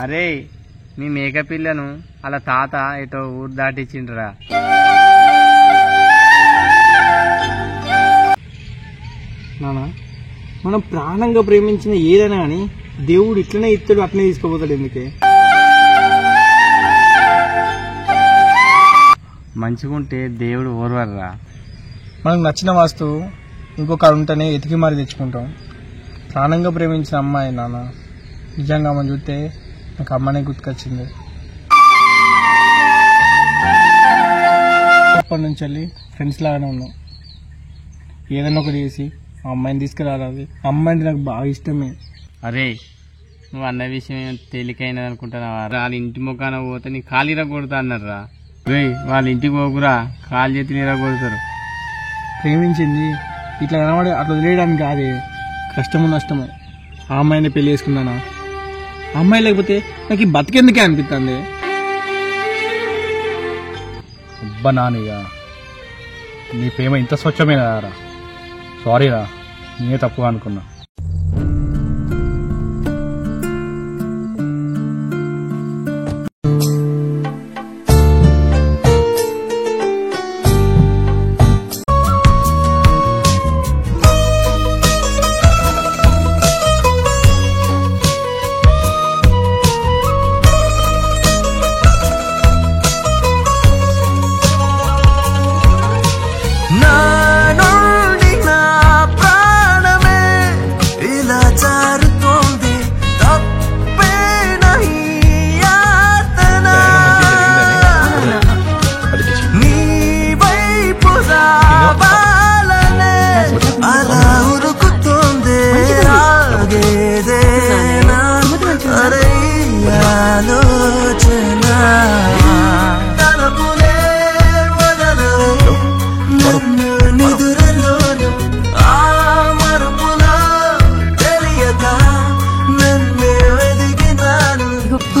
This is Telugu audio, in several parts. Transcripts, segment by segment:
అరే మీ మేకపిల్లను అలా తాత ఎటో ఊరు దాటిచ్చిండ్రా. నానా మనం ప్రాణంగా ప్రేమించిన ఏదైనా కానీ దేవుడు ఇట్లనే ఇస్తాడు, అట్లనే తీసుకుపోతాడు. ఎందుకే మంచిగుంటే దేవుడు ఓర్వర్రా. మనకు నచ్చిన వస్తువు ఇంకొక ఉంటేనే ఎతికి మరి తెచ్చుకుంటాం. ప్రాణంగా ప్రేమించిన అమ్మాయి నాన్న, నిజంగా మనం చూస్తే నాకు అమ్మనే గుర్తుకొచ్చింది. అప్పటి నుంచి వెళ్ళి ఫ్రెండ్స్ లాగానే ఉన్నాం. ఏదైనా ఒకటి చేసి ఆ అమ్మాయిని తీసుకురాలి. అమ్మాయి నాకు బాగా ఇష్టమే. అరే నువ్వు అన్న విషయం తేలికైనది అనుకుంటున్నావా? వాళ్ళ ఇంటి ముఖాన పోతే నీ కాలు ఇరగొడతా అన్నారా? వాళ్ళ ఇంటికి పోకురా, కాలు చేతిని ఇరగొడతారు. ప్రేమించింది ఇట్లా కనబడి అట్లా వదిలేయడానికి కాదే, కష్టము నష్టము. ఆ అమ్మాయిని పెళ్లి చేసుకున్నానా? ఆ అమ్మాయి లేకపోతే నాకు ఈ బతికెందుకే అనిపిస్తుంది. అబ్బా నాన్నయ్య, నీ ప్రేమ ఇంత స్వచ్ఛమేనా రా? సారీ రా, నేనే తప్పుగా అనుకున్నా.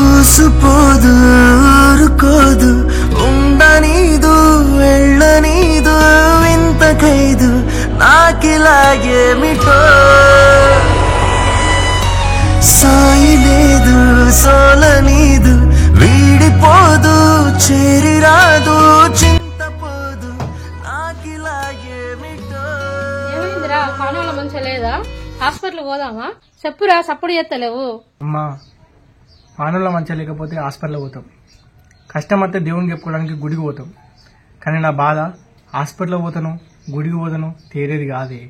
ఊసుపోదు ఊరుకోదు ఉండనీదు వెళ్ళనీదు ఇంత ఖైదు నాకిలాగేమిటో సాయి లేదు సోలనీదు వీడిపోదు చేరిరాదు చింతపోదు నాకిలాగేమిటో. ఏమైందిరా, కాణాల మంచి లేదా? హాస్పిటల్ పోదామా? చెప్పురా, సప్పుడు చేస్తలేవు. అమ్మా ఆనంలో మంచిగా లేకపోతే హాస్పిటల్ పోతాం, కష్టం అయితే దేవుని చెప్పుకోవడానికి గుడికి పోతాం. కానీ నా బాధ హాస్పిటల్ పోతాను గుడికి పోతాను తీరేది కాదే.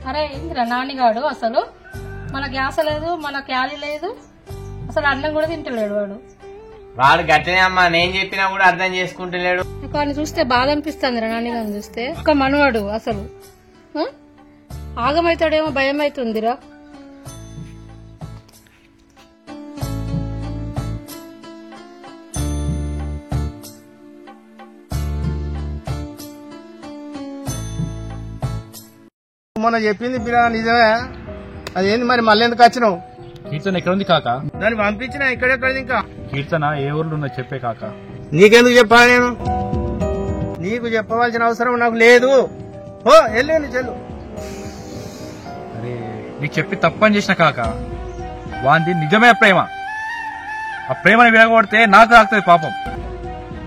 అరే ఏందిరా నానిగాడు, అసలు మన గ్యాస లేదు, మన క్యాలీ లేదు, అసలు అన్నం కూడా తింటలేడు వాడు. వాడు గట్టనే అమ్మా, నేను చెప్పినా కూడా అర్థం చేసుకుంటలేడు. వాడిని చూస్తే బాధ అనిపిస్తుంది రా, నాన్నగారిని చూస్తే. ఒక మనవాడు అసలు ఆగమైతాడేమో భయం అవుతుందిరా. మొన్న చెప్పింది పిల్ల నిజమే, అదేంది మరి మళ్ళీ ఎందుకు వచ్చినావు? కీర్తన ఎక్కడుంది కాక? దాన్ని పంపించిన ఇక్కడెక్కడిది ఇంకా. కీర్తన ఏ ఊర్లో ఉందో చెప్పే కాక. నీకెందుకు చెప్పాలి నేను? నీకు చెప్పవలసిన అవసరం నాకు లేదు. ఓ వెళ్ళి చెల్లు. అరే నీకు చెప్పి తప్పని చేసిన కాక, వాంది నిజమే ప్రేమ. ఆ ప్రేమని విరగొడితే నాకు రాకుతుంది పాపం.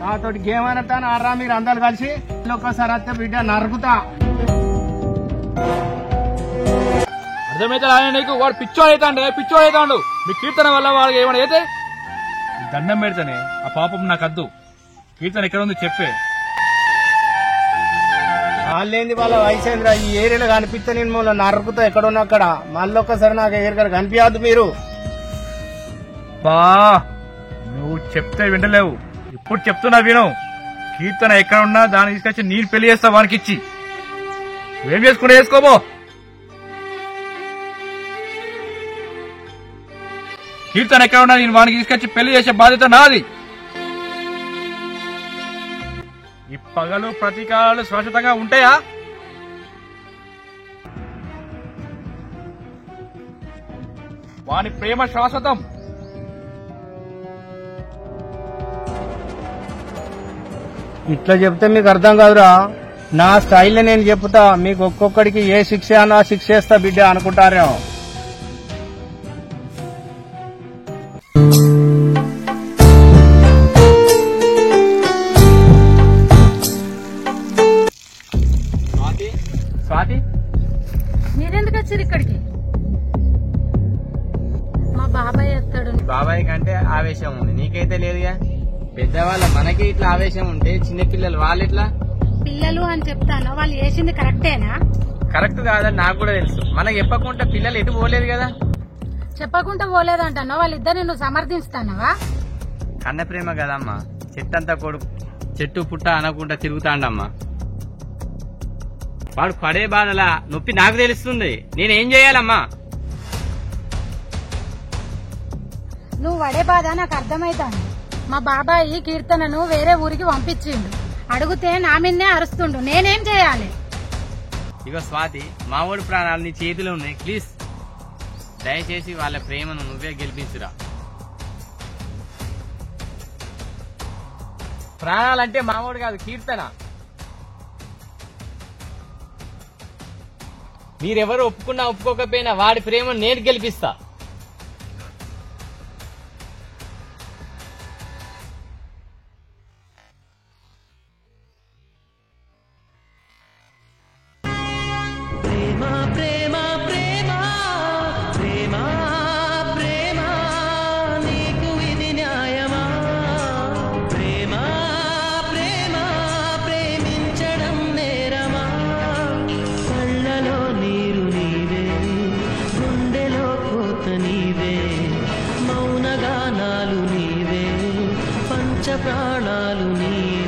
నాతోటి గేమ్ అనటాను ఆరా మీరు అందరు కలిసి ఒక్కసారి వస్తే బిడ్డ నరుకుతా. అర్థమైతే నీకు వాడు పిచ్చోడు అవుతాడు. మీ కీర్తన వల్ల వాడికి ఏమైనా అయితే దండం పెడితేనే ఆ పాపం నాకు అద్దు. కీర్తన ఎక్కడ ఉంది చెప్పే. వాళ్ళేంది వాళ్ళ వయసేంద్ర ఈ ఏరియాలో కనిపిస్తే నేను మొన్న నరుకుతా ఎక్కడున్నా అక్కడ. మళ్ళీ ఒక్కసారి నాకు ఏరియాలో కనిపించద్దు మీరు. బా నువ్వు చెప్తే వింటలేవు, ఇప్పుడు చెప్తున్నా విను. కీర్తన ఎక్కడ ఉన్నా దాన్ని తీసుకొచ్చి నేను పెళ్లి చేస్తా వానికి ఇచ్చి. ఏం చేసుకుంటే చేసుకోబో. కీర్తన ఎక్కడ ఉన్నా నేను వానికి తీసుకొచ్చి పెళ్లి చేసే బాధ్యత నాది. ఈ పగలు ప్రతీకారాలు శాశ్వతంగా ఉంటాయా? వాని ప్రేమ శాశ్వతం. ఇట్లా చెప్తే మీకు అర్థం కాదురా. నా స్టైల్లో నేను చెప్తా, మీకు ఒక్కొక్కడికి ఏ శిక్ష అన్నా శిక్ష చేస్తా బిడ్డ అనుకుంటారేమో. స్వాతి, మీరెందుకు వచ్చారు ఇక్కడికి? మా బాబాయ్ వస్తాడు. బాబాయ్ కంటే ఆవేశం ఉంది, నీకైతే లేదుగా. పెద్దవాళ్ళ మనకి ఇట్లా ఆవేశం ఉంటే చిన్నపిల్లలు వాళ్ళు ఎట్లా? పిల్లలు అని చెప్తాను, వాళ్ళు చేసింది కరెక్టేనా? కరెక్ట్ కాదని నాకు కూడా తెలుసు. మనకి చెప్పకుండా పిల్లలు ఎటు పోలేదు కదా. చెప్పకుండా పోలేదంటాను, వాళ్ళిద్దరిని నువ్వు సమర్థిస్తానవా? కన్న ప్రేమ కదమ్మా. చెట్టంతా కొడుకు, చెట్టు పుట్ట అనకుండా తిరుగుతాండమ్మా. వాడు పడే బాధలా నొప్పి నాకు తెలుస్తుంది. నేనేం చేయాలమ్మా? నువ్వు పడే బాధ నాకు అర్థమైతాను. మా బాబాయి కీర్తనను వేరే ఊరికి పంపించిండు. అడిగితే నా మీదనే అరుస్తుండు. నేనేం చేయాలి? ఇగో స్వాతి, మావోడి ప్రాణాలు నీ చేతిలో ఉన్నాయి. ప్లీజ్ దయచేసి వాళ్ళ ప్రేమను నువ్వే గెలిపించురా. ప్రాణాలంటే మావోడు కాదు, కీర్తన. మీరెవరు ఒప్పుకున్నా ఒప్పుకోకపోయినా వాడి ప్రేమను నేను గెలిపిస్తా. ప్రేమ ప్రేమ ప్రేమ ప్రేమ ప్రేమ నీకు ఇది న్యాయమా? ప్రేమ ప్రేమ ప్రేమించడం నేరమా? కళ్ళలో నీరు నీవే, గుండెలో కోత నీవే, మౌనగానాలు నీవే, పంచ ప్రాణాలు నీవే.